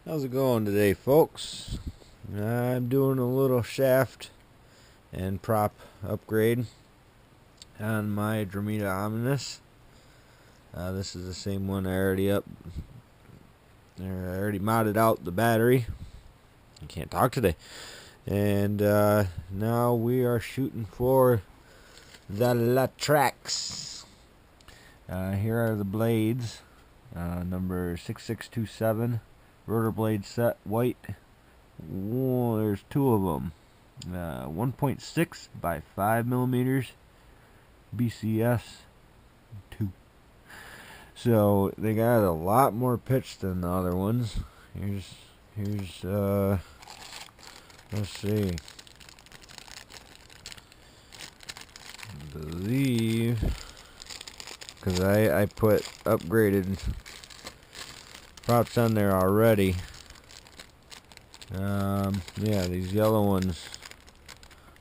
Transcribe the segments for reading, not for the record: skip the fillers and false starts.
How's it going today, folks? I'm doing a little shaft and prop upgrade on my Dromida Ominus. This is the same one I already modded out the battery. I can't talk today. And now we are shooting for the LaTrax. Here are the blades. Number 6627. Rotor blade set white. Whoa, there's two of them. 1.6 by 5 millimeters. BCS 2. So they got a lot more pitch than the other ones. Here's let's see. I believe, because I put upgraded props on there already. Yeah, these yellow ones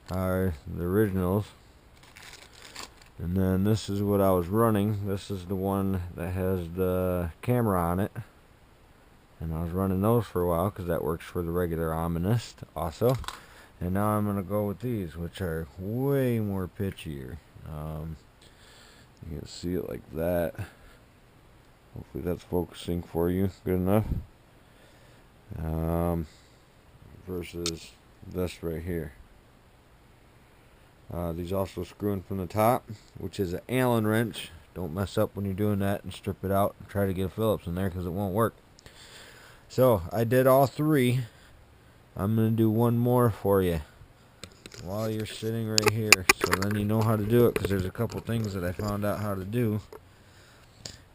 are the originals. And then this is what I was running. This is the one that has the camera on it. And I was running those for a while because that works for the regular Ominus also. And now I'm going to go with these, which are way more pitchier. You can see it like that. Hopefully that's focusing for you good enough. Versus this right here. These also screw in from the top, which is an Allen wrench. Don't mess up when you're doing that and strip it out and try to get a Phillips in there because it won't work. So I did all three. I'm going to do one more for you while you're sitting right here, so then you know how to do it, because there's a couple things that I found out how to do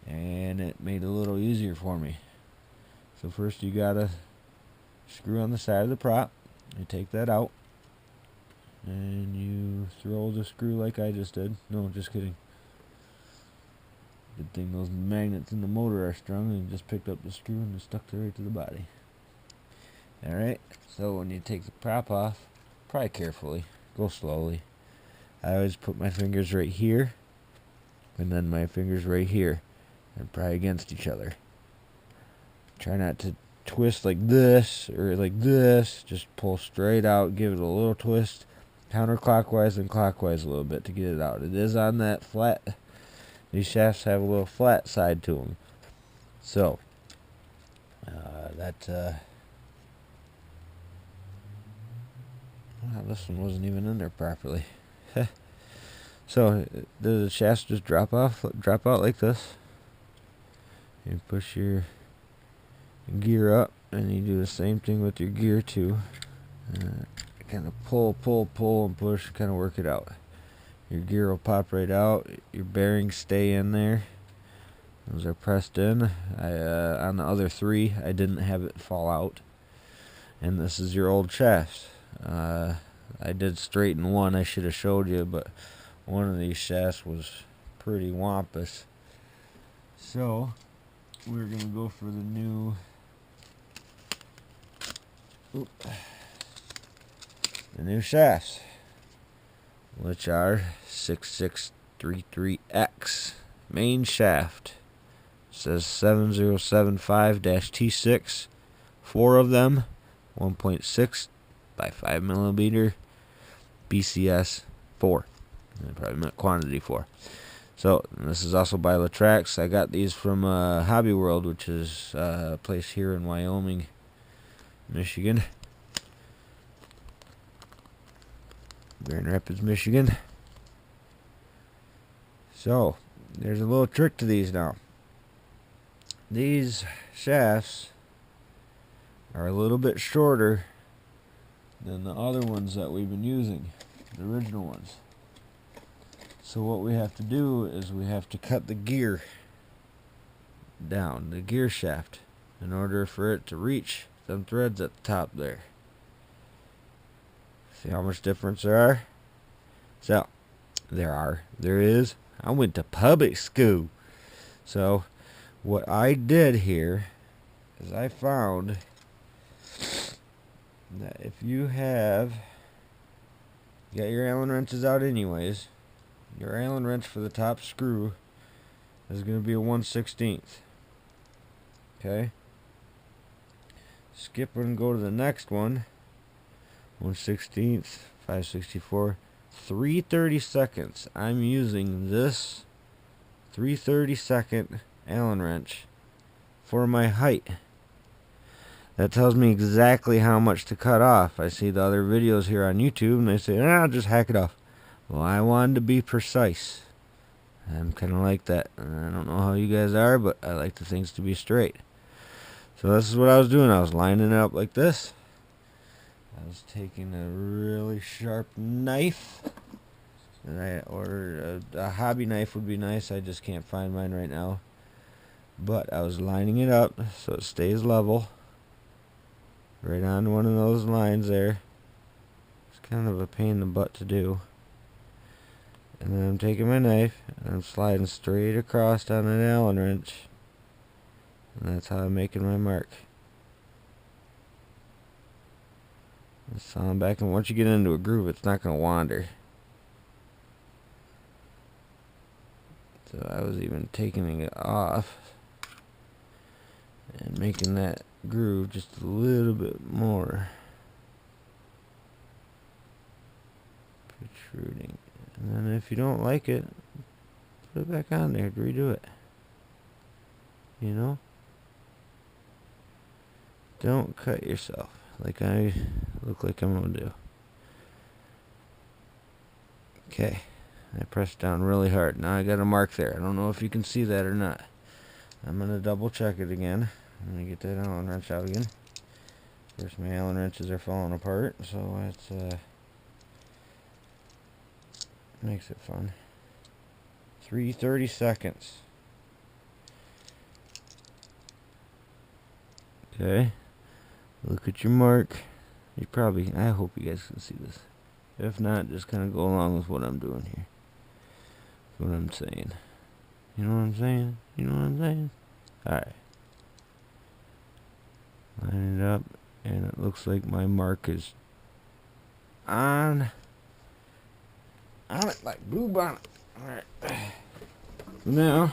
and it made it a little easier for me. So first you gotta screw on the side of the prop. You take that out and you throw the screw like I just did. No, just kidding. Good thing those magnets in the motor are strong, and you just picked up the screw and it stuck it right to the body. Alright, so when you take the prop off, probably carefully, go slowly. I always put my fingers right here and then my fingers right here and pry against each other. Try not to twist like this or like this. Just pull straight out, give it a little twist counterclockwise and clockwise a little bit to get it out. It is on that flat. These shafts have a little flat side to them. So wow, this one wasn't even in there properly. So the shafts just drop out like this. You push your gear up, and you do the same thing with your gear too. Kind of pull, and push, kind of work it out. Your gear will pop right out. Your bearings stay in there. Those are pressed in. On the other three, I didn't have it fall out. And this is your old shafts. I did straighten one. I should have showed you, but one of these shafts was pretty wampus. So we're gonna go for the new. The new shafts, which are 6633X main shaft. It says 7075-T6. 4 of them, 1.6 by 5 millimeter, BCS 4. I probably meant quantity 4. So this is also by LaTrax. I got these from Hobby World, which is a place here in Wyoming, Michigan. Grand Rapids, Michigan. So there's a little trick to these now. These shafts are a little bit shorter than the other ones that we've been using, the original ones. So what we have to do is we have to cut the gear down, the gear shaft, in order for it to reach them threads at the top there. See how much difference there are? So, there is. I went to public school. So, what I did here is I found that if you got your Allen wrenches out anyways, your Allen wrench for the top screw is going to be a 1/16. Okay? skip and go to the next one. 1/16, 5/64, 3/30 seconds. I'm using this 3/30 second Allen wrench for my height. That tells me exactly how much to cut off. I see the other videos here on YouTube and they say, just hack it off. Well, I wanted to be precise. I'm kind of like that. I don't know how you guys are, but I like the things to be straight. So this is what I was doing. I was lining it up like this. I was taking a really sharp knife. And I ordered a hobby knife would be nice. I just can't find mine right now. But I was lining it up so it stays level. Right on one of those lines there. It's kind of a pain in the butt to do. And then I'm taking my knife and I'm sliding straight across on an Allen wrench. And that's how I'm making my mark. So I'm back, and once you get into a groove, it's not going to wander. So I was even taking it off and making that groove just a little bit more protruding. And then if you don't like it, put it back on there, redo it. You know? Don't cut yourself like I look like I'm going to do. Okay. I pressed down really hard. Now I got a mark there. I don't know if you can see that or not. I'm going to double check it again. I'm going to get that Allen wrench out again. Of course, my Allen wrenches are falling apart, so it's makes it fun. 3/30 seconds. Okay. Look at your mark. I hope you guys can see this. If not, just kind of go along with what I'm doing here. That's what I'm saying. You know what I'm saying? You know what I'm saying? Alright. Line it up, and it looks like my mark is on it like blue bonnet. Alright. So now,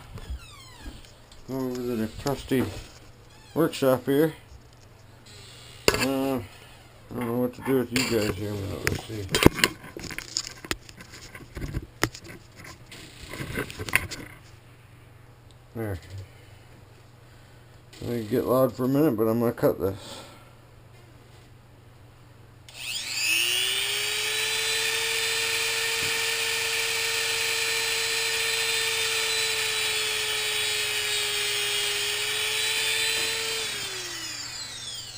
go over to the trusty workshop here. I don't know what to do with you guys here. Let's see. There. I get loud for a minute, but I'm going to cut this.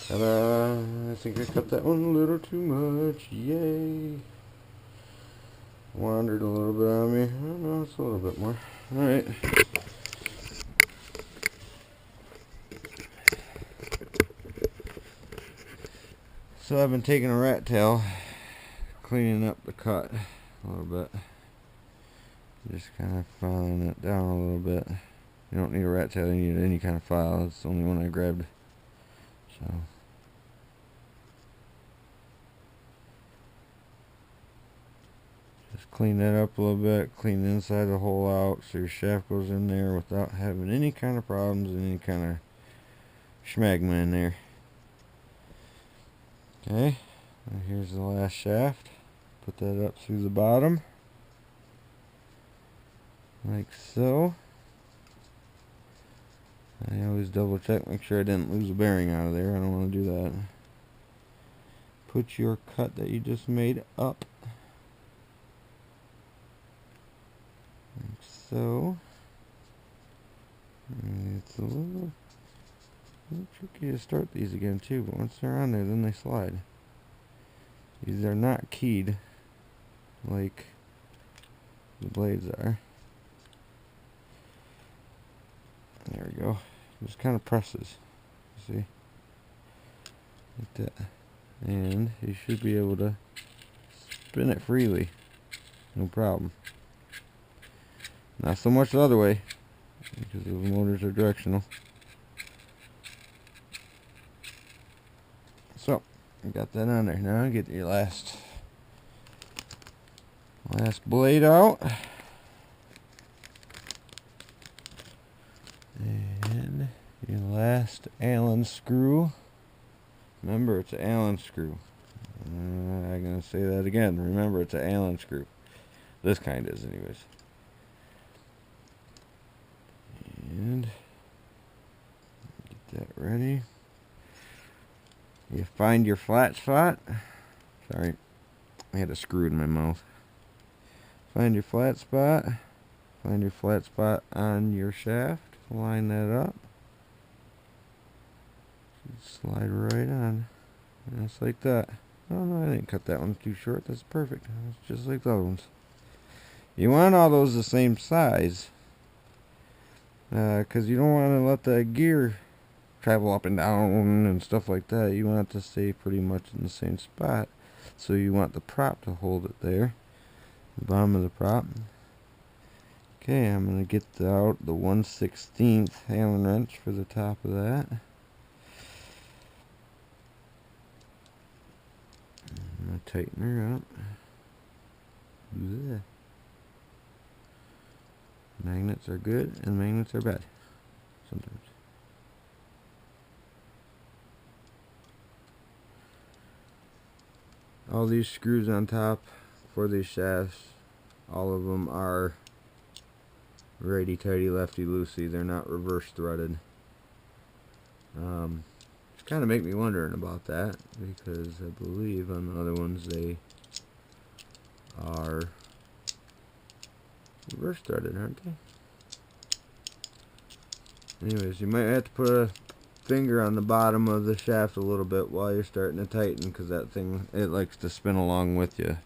Ta-da! I think I cut that one a little too much. Yay! Wandered a little bit on me. I don't know, it's a little bit more. Alright. So I've been taking a rat tail, cleaning up the cut a little bit. Just kind of filing it down a little bit. You don't need a rat tail, you need any kind of file. It's the only one I grabbed. So just clean that up a little bit, clean the inside of the hole out so your shaft goes in there without having any kind of problems and any kind of schmagma in there. Okay, and here's the last shaft. Put that up through the bottom, like so. I always double check, make sure I didn't lose a bearing out of there. I don't want to do that. Put your cut that you just made up, like so. And it's a little tricky to start these again too, but once they're on there, then they slide. These are not keyed like the blades are. There we go. Just kind of presses. See? Like that. And you should be able to spin it freely. No problem. Not so much the other way, because the motors are directional. So, I got that on there. Now get your last blade out. And your last Allen screw. Remember, it's an Allen screw. I'm going to say that again. Remember, it's an Allen screw. This kind is, anyways. And get that ready. You find your flat spot. Sorry, I had a screw in my mouth. Find your flat spot. Find your flat spot on your shaft. Line that up. Slide right on. Just like that. Oh no, I didn't cut that one too short. That's perfect. It's just like the other ones. You want all those the same size. Because you don't want to let the gear travel up and down and stuff like that. You want it to stay pretty much in the same spot. So you want the prop to hold it there. The bottom of the prop. Okay, I'm going to get out the 1/16 Allen wrench for the top of that. I'm going to tighten her up. Blech. Magnets are good and magnets are bad sometimes. All these screws on top for these shafts, all of them are righty-tighty, lefty-loosey. They're not reverse threaded. It's kind of make me wondering about that, because I believe on the other ones they are reverse threaded, aren't they? Anyways, you might have to put a finger on the bottom of the shaft a little bit while you're starting to tighten, because that thing, it likes to spin along with you,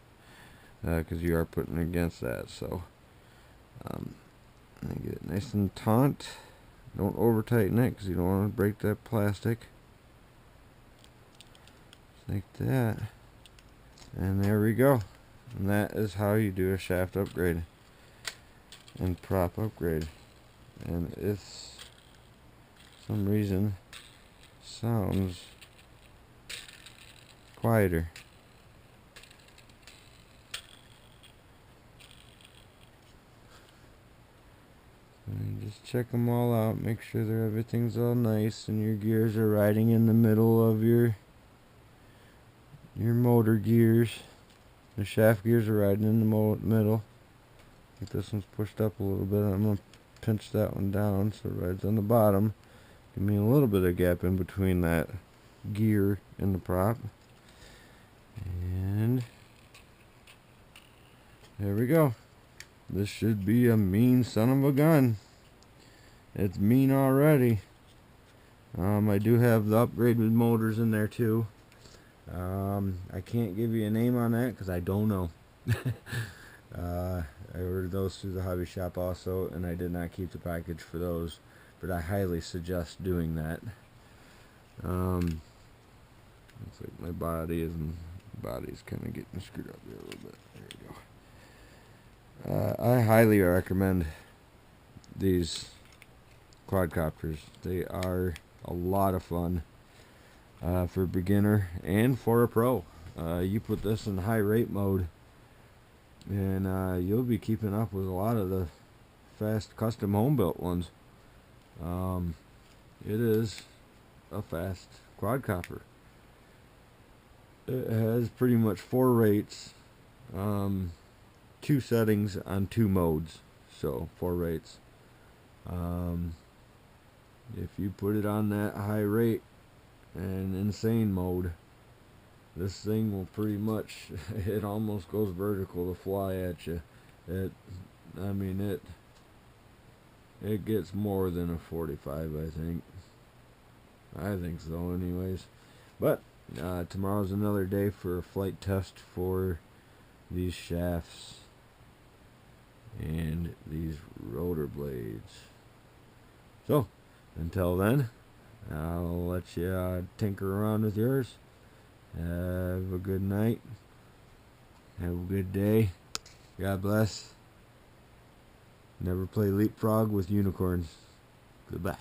because you are putting against that. So get it nice and taut. Don't over tighten it, because you don't want to break that plastic. Just like that. And there we go. And that is how you do a shaft upgrade and prop upgrade. And it's some reason sounds quieter. And just check them all out, make sure that everything's all nice and your gears are riding in the middle of your motor gears. The shaft gears are riding in the middle. I think this one's pushed up a little bit. I'm going to pinch that one down so it rides on the bottom. Give me a little bit of gap in between that gear and the prop. And there we go. This should be a mean son of a gun. It's mean already. I do have the upgraded motors in there too. I can't give you a name on that because I don't know. I ordered those through the hobby shop also, and I did not keep the package for those, but I highly suggest doing that. Looks like my body's kind of getting screwed up here a little bit. There we go. I highly recommend these quadcopters. They are a lot of fun for a beginner and for a pro. You put this in high rate mode and you'll be keeping up with a lot of the fast custom home built ones. It is a fast quadcopter. It has pretty much 4 rates, 2 settings on 2 modes, so 4 rates. If you put it on that high rate and insane mode, this thing will pretty much, it almost goes vertical to fly at you. It gets more than a 45, I think. I think so anyways. But tomorrow's another day for a flight test for these shafts and these rotor blades. So until then, I'll let you tinker around with yours. Have a good night. Have a good day. God bless. Never play leapfrog with unicorns. Goodbye.